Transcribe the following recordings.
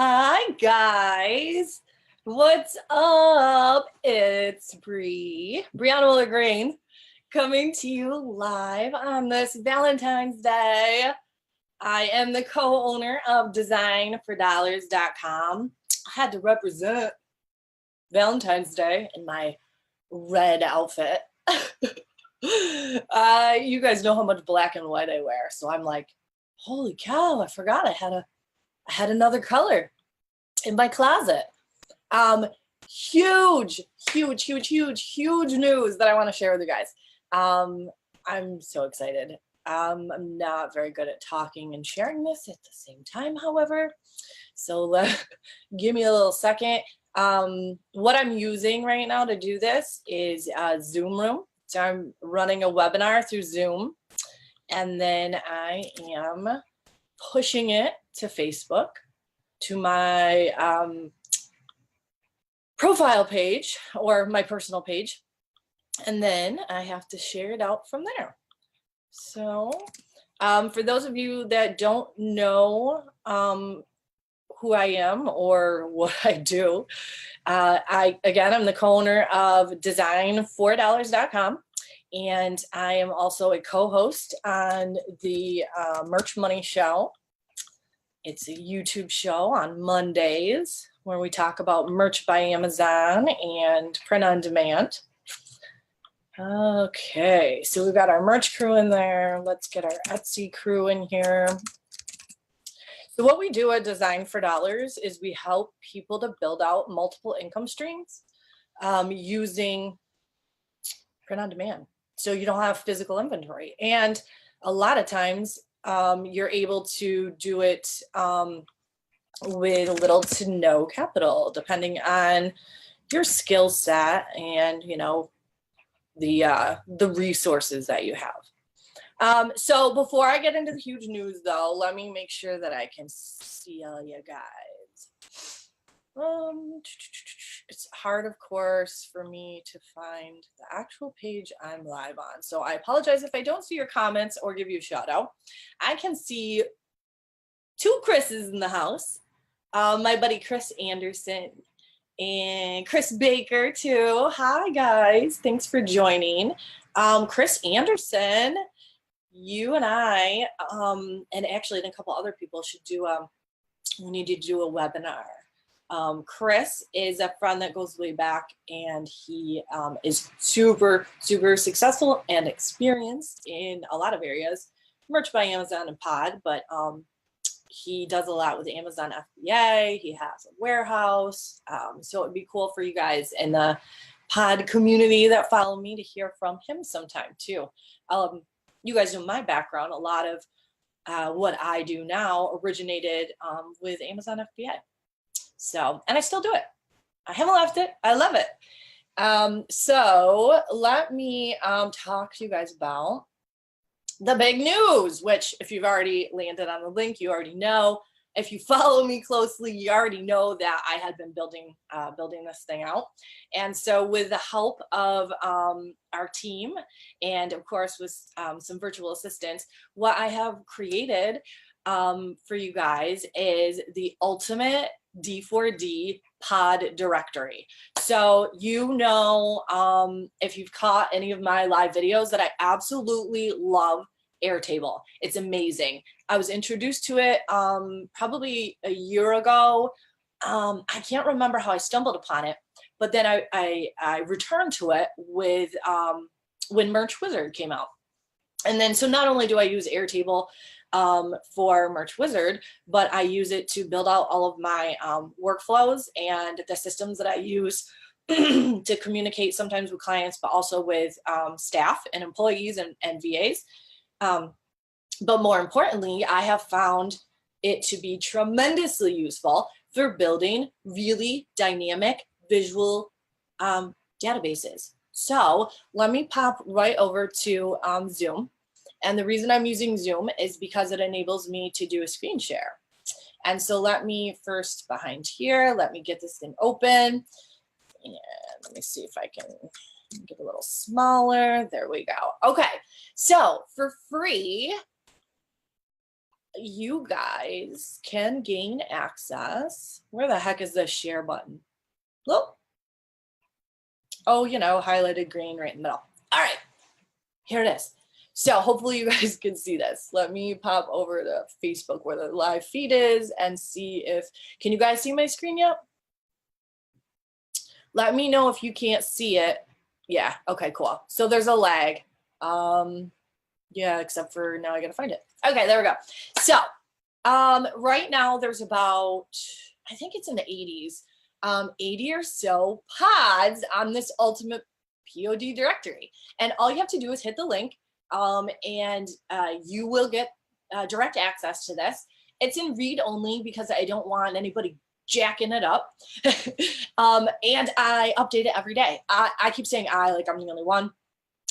Hi guys, what's up? It's Brianna Miller-Green, coming to you live on this Valentine's Day. I am the co-owner of Design4Dollars.com. I had to represent Valentine's Day in my red outfit. You guys know how much black and white I wear, so I'm like, holy cow, I forgot I had another color in my closet. Huge news that I want to share with you guys. I'm so excited. I'm not very good at talking and sharing this at the same time, however, so give me a little second. What I'm using right now to do this is Zoom Room. So I'm running a webinar through Zoom, and then I am pushing it to Facebook, to my profile page or my personal page, and then I have to share it out from there. So for those of you that don't know who I am or what I do, I'm the co-owner of Design4Dollars.com, and I am also a co-host on the Merch Money Show. It's a YouTube show on Mondays where we talk about merch by Amazon and print on demand. Okay, so we've got our merch crew in there. Let's get our Etsy crew in here. So what we do at Design4Dollars is we help people to build out multiple income streams using print on demand. So you don't have physical inventory. And a lot of times you're able to do it with little to no capital, depending on your skill set and, you know, the resources that you have. So before I get into the huge news, though, let me make sure that I can see all you guys. It's hard, of course, for me to find the actual page I'm live on. So I apologize if I don't see your comments or give you a shout out. I can see two Chris's in the house. My buddy Chris Anderson and Chris Baker too. Hi guys, thanks for joining. Chris Anderson, you and I, and actually a couple other people should do, we need to do a webinar. Chris is a friend that goes way back, and he is super successful and experienced in a lot of areas, merch by Amazon and P.O.D, but he does a lot with Amazon FBA. He has a warehouse. So it'd be cool for you guys in the P.O.D community that follow me to hear from him sometime too. You guys know my background. A lot of what I do now originated with Amazon FBA. So, and I still do it. I haven't left it. I love it. So let me talk to you guys about the big news, which if you've already landed on the link, you already know. If you follow me closely, you already know that I had been building this thing out. And so with the help of our team, and of course with some virtual assistants, what I have created for you guys is the ultimate D4D P.O.D directory. So you know, if you've caught any of my live videos, that I absolutely love Airtable. It's amazing. I was introduced to it probably a year ago. I can't remember how I stumbled upon it, but then I returned to it with when Merch Wizard came out. And then so not only do I use Airtable for Merch Wizard, but I use it to build out all of my workflows and the systems that I use to communicate sometimes with clients, but also with staff and employees and VAs. But more importantly, I have found it to be tremendously useful for building really dynamic visual databases. So let me pop right over to Zoom. And the reason I'm using Zoom is because it enables me to do a screen share. And so let me first behind here, let me get this thing open. And let me see if I can get a little smaller. There we go. Okay, so for free, you guys can gain access. Where the heck is the share button? Look. Oh, you know, highlighted green right in the middle. All right, here it is. So hopefully you guys can see this. Let me pop over to Facebook where the live feed is and see if, can you guys see my screen yet? Let me know if you can't see it. Yeah, okay, cool. So there's a lag. Yeah, except for now I gotta find it. Okay, there we go. So right now there's about, I think it's in the 80s, 80 or so pods on this ultimate P.O.D directory. And all you have to do is hit the link and you will get direct access to this. It's in read only because I don't want anybody jacking it up. And I update it every day. I keep saying I, like I'm the only one.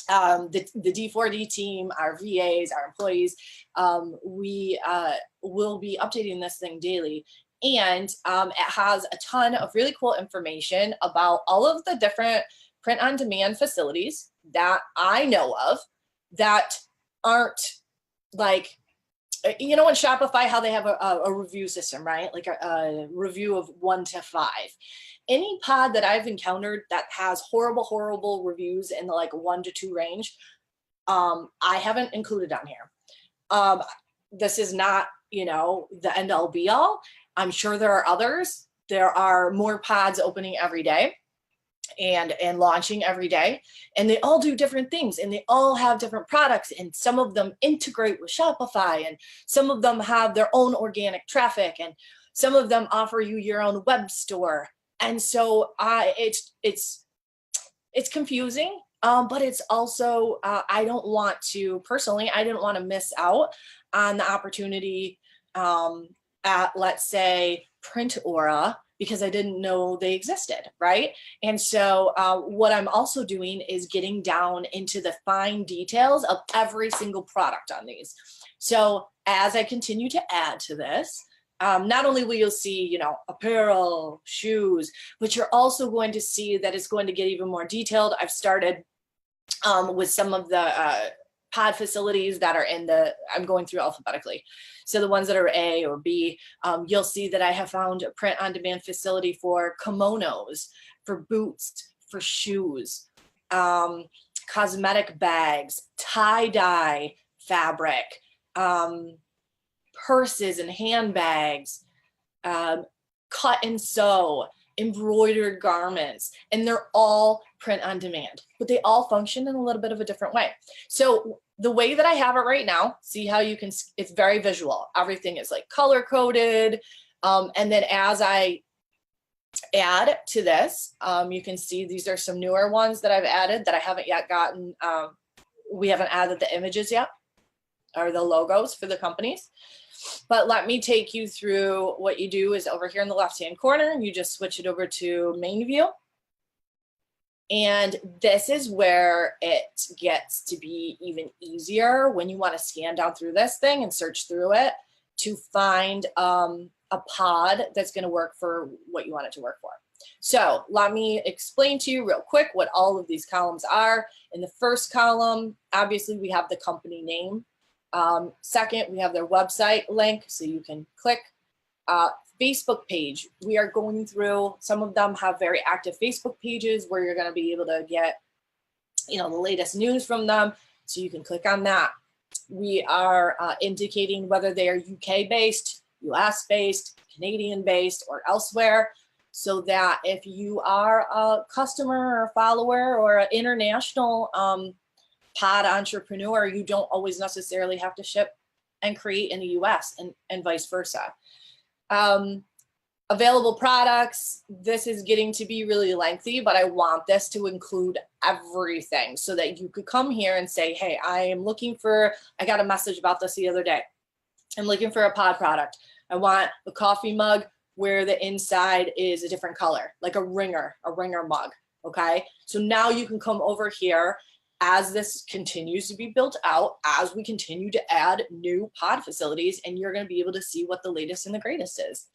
The D4D team, our VAs, our employees, we will be updating this thing daily. And it has a ton of really cool information about all of the different print-on-demand facilities that I know of that aren't like, you know, in Shopify, how they have a review system, right? Like a review of 1 to 5. Any pod that I've encountered that has horrible reviews in the like 1 to 2 range, I haven't included on here. This is not, you know, the end all be all. I'm sure there are others. There are more pods opening every day and launching every day, and they all do different things, and they all have different products, and some of them integrate with Shopify, and some of them have their own organic traffic, and some of them offer you your own web store. And so it's confusing, but it's also I don't want to personally, I didn't want to miss out on the opportunity at, let's say, Print Aura, because I didn't know they existed, right? And so what I'm also doing is getting down into the fine details of every single product on these. So as I continue to add to this, not only will you see, you know, apparel, shoes, but you're also going to see that it's going to get even more detailed. I've started with some of the pod facilities that are in the, I'm going through alphabetically. So the ones that are A or B, you'll see that I have found a print-on-demand facility for kimonos, for boots, for shoes, cosmetic bags, tie-dye fabric, purses and handbags, cut and sew, embroidered garments, and they're all print on demand, but they all function in a little bit of a different way. So the way that I have it right now, see how you can, it's very visual. Everything is like color coded. And then as I add to this, you can see these are some newer ones that I've added that I haven't yet gotten. We haven't added the images yet, or the logos for the companies. But let me take you through what you do is over here in the left-hand corner, you just switch it over to main view. And this is where it gets to be even easier when you want to scan down through this thing and search through it to find a pod that's going to work for what you want it to work for. So let me explain to you real quick what all of these columns are. In the first column, obviously we have the company name. Second, we have their website link, so you can click. Facebook page, we are going through, some of them have very active Facebook pages where you're going to be able to get, you know, the latest news from them, so you can click on that. We are indicating whether they are UK based, US based, Canadian based, or elsewhere, so that if you are a customer or follower or an international pod entrepreneur, you don't always necessarily have to ship and create in the US, and vice versa. Available products, this is getting to be really lengthy, but I want this to include everything so that you could come here and say, hey, I am looking for, I got a message about this the other day. I'm looking for a pod product. I want a coffee mug where the inside is a different color, like a ringer mug, okay? So now you can come over here as this continues to be built out, as we continue to add new pod facilities, and you're going to be able to see what the latest and the greatest is.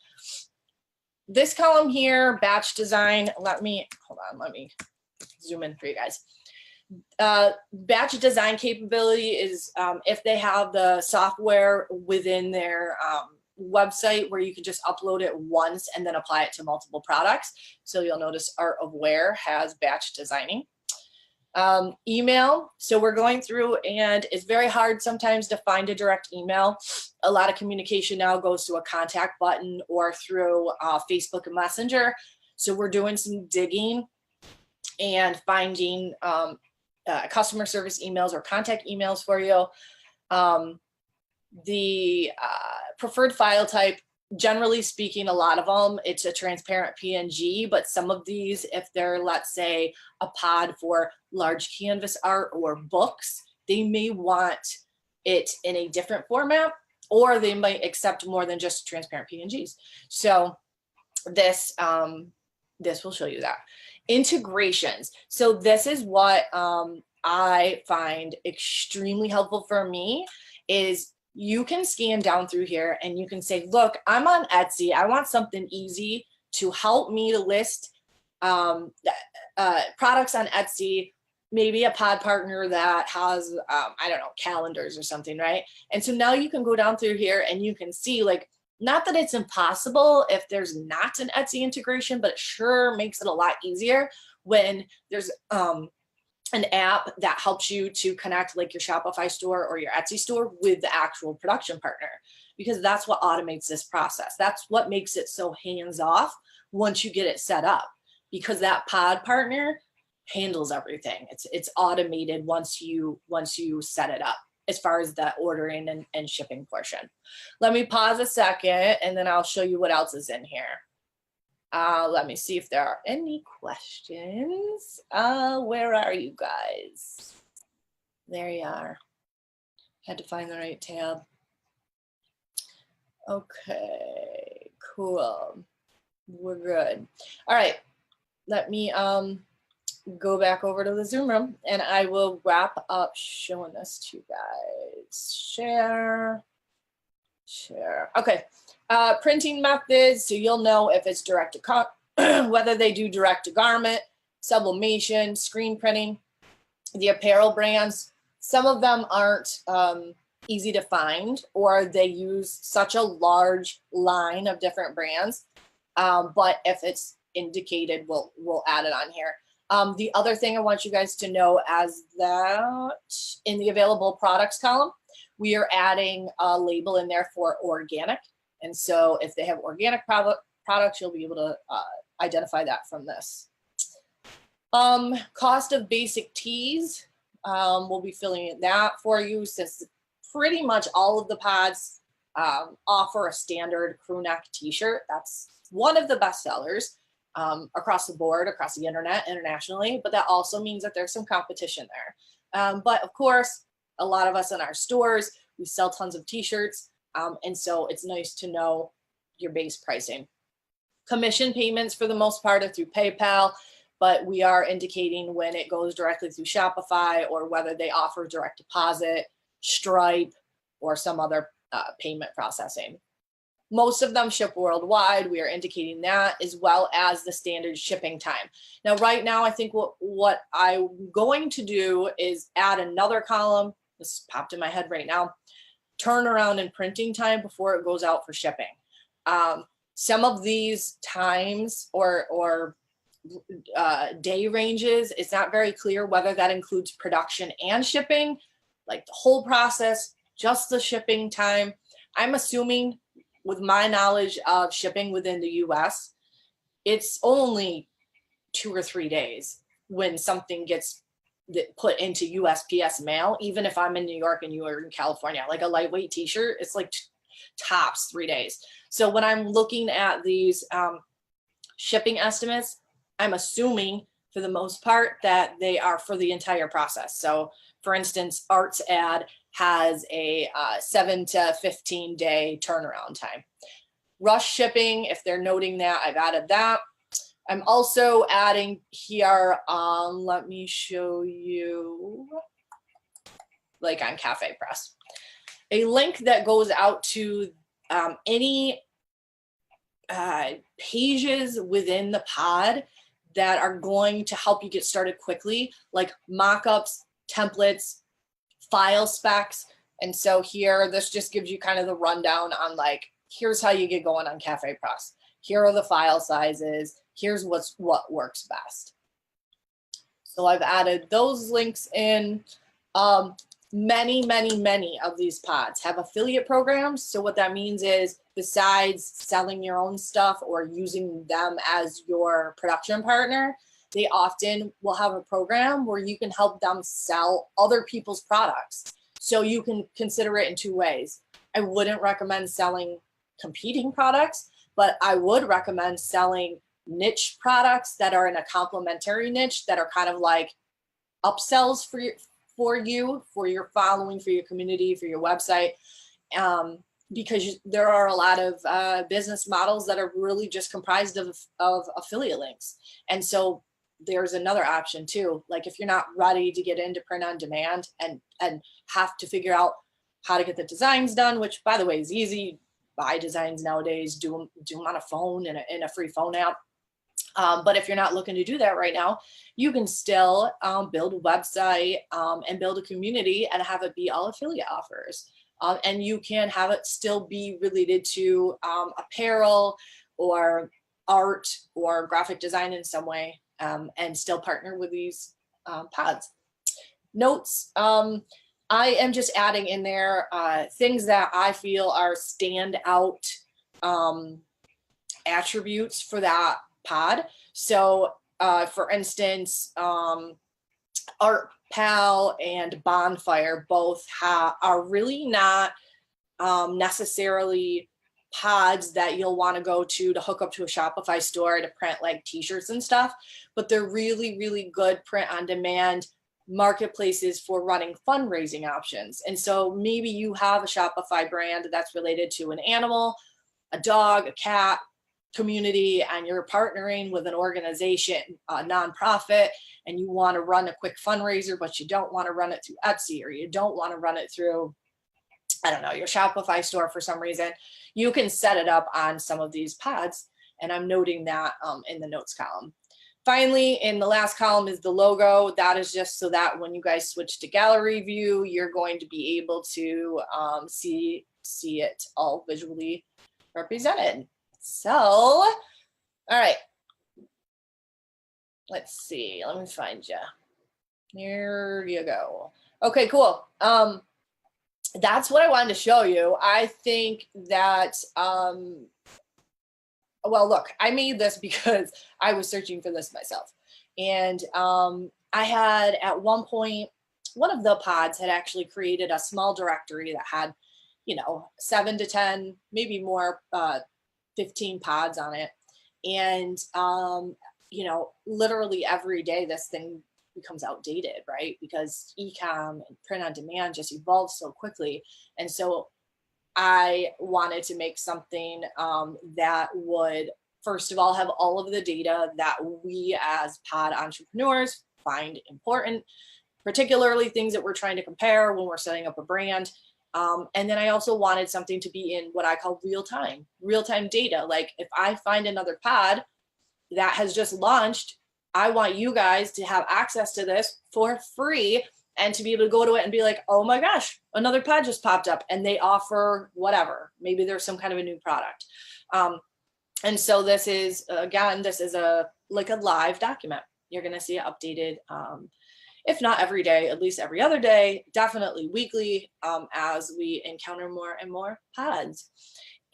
This column here, batch design, let me zoom in for you guys. Batch design capability is if they have the software within their website where you can just upload it once and then apply it to multiple products. So you'll notice Art of Wear has batch designing. Email. So we're going through, and it's very hard sometimes to find a direct email. A lot of communication now goes to a contact button or through Facebook and Messenger. So we're doing some digging and finding customer service emails or contact emails for you. The preferred file type, generally speaking, a lot of them, it's a transparent PNG, but some of these, if they're, let's say, a pod for large canvas art or books, they may want it in a different format, or they might accept more than just transparent PNGs. So this will show you that. Integrations. So this is what I find extremely helpful for me is you can scan down through here and you can say, look, I'm on Etsy. I want something easy to help me to list products on Etsy, maybe a pod partner that has, I don't know, calendars or something, right? And so now you can go down through here and you can see, like, not that it's impossible if there's not an Etsy integration, but it sure makes it a lot easier when there's an app that helps you to connect like your Shopify store or your Etsy store with the actual production partner, because that's what automates this process. That's what makes it so hands-off once you get it set up, because that pod partner handles everything. It's automated once you set it up as far as the ordering and shipping portion. Let me pause a second and then I'll show you what else is in here. Let me see if there are any questions. Where are you guys? There you are. Had to find the right tab. Okay, cool. We're good. All right, let me go back over to the Zoom room and I will wrap up showing this to you guys. Share. Okay. Printing methods, so you'll know if it's direct to whether they do direct to garment, sublimation, screen printing. The apparel brands, some of them aren't easy to find, or they use such a large line of different brands. But if it's indicated, we'll add it on here. The other thing I want you guys to know is that in the available products column, we are adding a label in there for organic. And so if they have organic products, you'll be able to identify that from this. Cost of basic tees, we'll be filling in that for you, since pretty much all of the pods offer a standard crew neck t-shirt. That's one of the best sellers across the board, across the internet, internationally, but that also means that there's some competition there. But of course, a lot of us in our stores, we sell tons of t-shirts. And so it's nice to know your base pricing. Commission payments for the most part are through PayPal, but we are indicating when it goes directly through Shopify or whether they offer direct deposit, Stripe, or some other payment processing. Most of them ship worldwide. We are indicating that, as well as the standard shipping time. Now, right now, I think what I'm going to do is add another column. This popped in my head right now. Turnaround and printing time before it goes out for shipping. Some of these times or day ranges, it's not very clear whether that includes production and shipping, like the whole process, just the shipping time. I'm assuming, with my knowledge of shipping within the US, it's only 2 or 3 days when something gets put into USPS mail. Even if I'm in New York and you are in California, like a lightweight t-shirt, it's like tops 3 days. So when I'm looking at these shipping estimates, I'm assuming for the most part that they are for the entire process. So for instance, Art's ad has a 7 to 15 day turnaround time. Rush shipping, if they're noting that, I've added that. I'm also adding here, let me show you, like on Cafe Press, a link that goes out to any pages within the pod that are going to help you get started quickly, like mock-ups, templates, file specs. And so here, this just gives you kind of the rundown on like, here's how you get going on Cafe Press. Here are the file sizes. Here's what works best. So I've added those links in. Many of these pods have affiliate programs. So what that means is, besides selling your own stuff or using them as your production partner, they often will have a program where you can help them sell other people's products. So you can consider it in two ways. I wouldn't recommend selling competing products, but I would recommend selling niche products that are in a complementary niche that are kind of like upsells for your following, for your community, for your website. Because there are a lot of business models that are really just comprised of affiliate links. And so there's another option too. Like if you're not ready to get into print on demand and have to figure out how to get the designs done, which by the way is easy. Buy designs nowadays, do them on a phone in a free phone app. But if you're not looking to do that right now, you can still build a website and build a community and have it be all affiliate offers. And you can have it still be related to apparel or art or graphic design in some way, and still partner with these pods. Notes, I am just adding in there things that I feel are standout attributes for that pod. So for instance, Art Pal and Bonfire both are really not necessarily pods that you'll want to go to hook up to a Shopify store to print like t-shirts and stuff, but they're really good print on demand marketplaces for running fundraising options. And so maybe you have a Shopify brand that's related to an animal, a dog, a cat community, and you're partnering with an organization, a nonprofit, and you want to run a quick fundraiser, but you don't want to run it through Etsy, or you don't want to run it through, I don't know, your Shopify store for some reason. You can set it up on some of these pods, and I'm noting that in the notes column. Finally, in the last column is the logo. That is just so that when you guys switch to gallery view, you're going to be able to see it all visually represented. So, all right, let's see, let me find you. Here you go. Okay, cool. That's what I wanted to show you. I think that, well, look, I made this because I was searching for this myself. And I had at one point, one of the pods had actually created a small directory that had, 7 to 10, maybe more, 15 pods on it. And, literally every day this thing becomes outdated, right? Because e-com and print on demand just evolves so quickly. And so I wanted to make something that would, first of all, have all of the data that we as pod entrepreneurs find important, particularly things that we're trying to compare when we're setting up a brand. And then I also wanted something to be in what I call real-time data. Like if I find another pod that has just launched, I want you guys to have access to this for free and to be able to go to it and be like, oh my gosh, another pod just popped up and they offer whatever. Maybe there's some kind of a new product. And so this is, again, this is like a live document. You're going to see it updated, if not every day, at least every other day, definitely weekly, as we encounter more and more pods.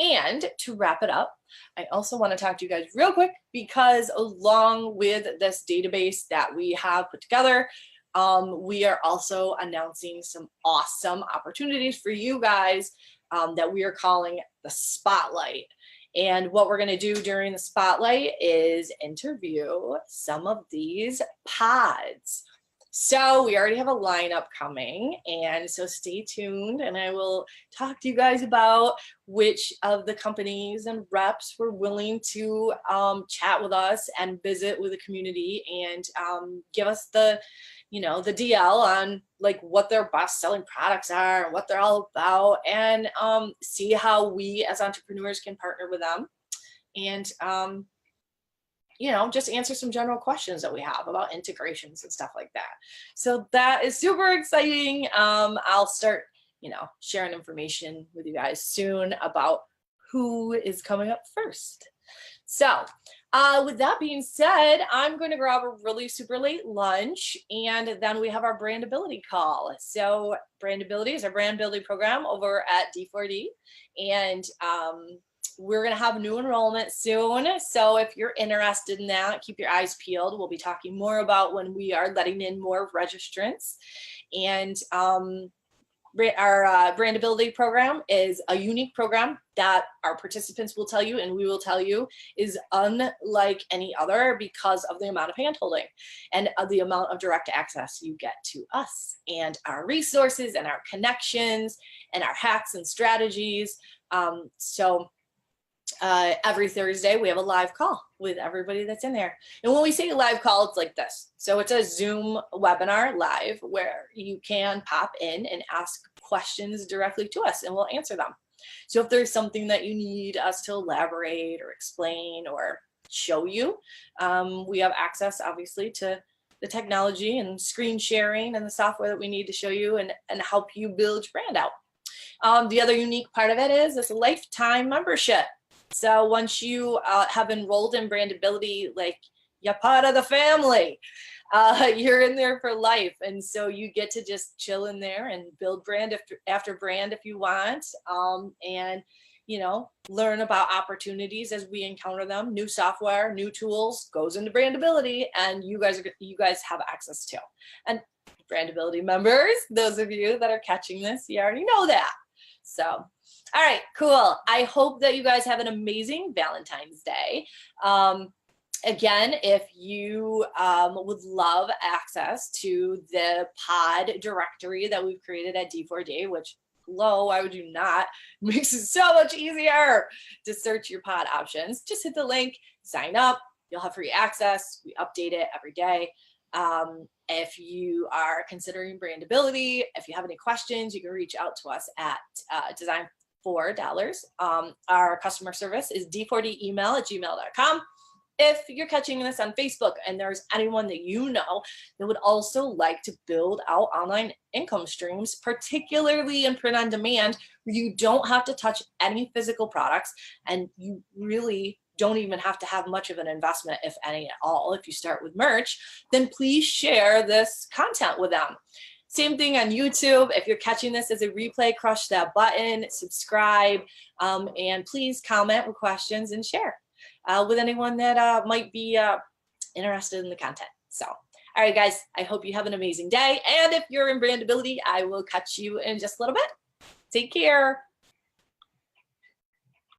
And to wrap it up, I also want to talk to you guys real quick, because along with this database that we have put together, we are also announcing some awesome opportunities for you guys that we are calling the Spotlight. And what we're going to do during the Spotlight is interview some of these pods. So we already have a lineup coming, and so stay tuned, and I will talk to you guys about which of the companies and reps were willing to chat with us and visit with the community and give us the, the DL on like what their best selling products are and what they're all about, and see how we as entrepreneurs can partner with them. And you know, just answer some general questions that we have about integrations and stuff like that. So that is super exciting. I'll start, you know, sharing information with you guys soon about who is coming up first. So with that being said, I'm going to grab a really super late lunch, and then we have our Brandability call. So Brandability is our brand building program over at D4D, and we're going to have new enrollment soon. So if you're interested in that, keep your eyes peeled. We'll be talking more about when we are letting in more registrants. And our Brandability program is a unique program that our participants will tell you, and we will tell you, is unlike any other because of the amount of handholding and the amount of direct access you get to us and our resources and our connections and our hacks and strategies. Every Thursday we have a live call with everybody that's in there. And when we say live call, it's like this. So it's a Zoom webinar live where you can pop in and ask questions directly to us and we'll answer them. So if there's something that you need us to elaborate or explain or show you, we have access obviously to the technology and screen sharing and the software that we need to show you and help you build your brand out. The other unique part of it is this lifetime membership. So once you have enrolled in Brandability, like you're part of the family, you're in there for life. And so you get to just chill in there and build brand after brand if you want, and, you know, learn about opportunities as we encounter them. New software, new tools goes into Brandability, and you guys have access to. And Brandability members, those of you that are catching this, you already know that. So. All right, cool. I hope that you guys have an amazing Valentine's Day. Again, if you would love access to the P.O.D directory that we've created at D4D, which, hello, why would you not? It makes it so much easier to search your P.O.D options. Just hit the link, sign up. You'll have free access. We update it every day. If you are considering Brandability, if you have any questions, you can reach out to us at Design4Dollars. Our customer service is d4demail@gmail.com. If you're catching this on Facebook and there's anyone that you know that would also like to build out online income streams, particularly in print on demand, where you don't have to touch any physical products and you really don't even have to have much of an investment, if any at all, if you start with merch, then please share this content with them. Same thing on YouTube. If you're catching this as a replay, crush that button, subscribe, and please comment with questions and share with anyone that might be interested in the content. So, all right, guys, I hope you have an amazing day. And if you're in Brandability, I will catch you in just a little bit. Take care.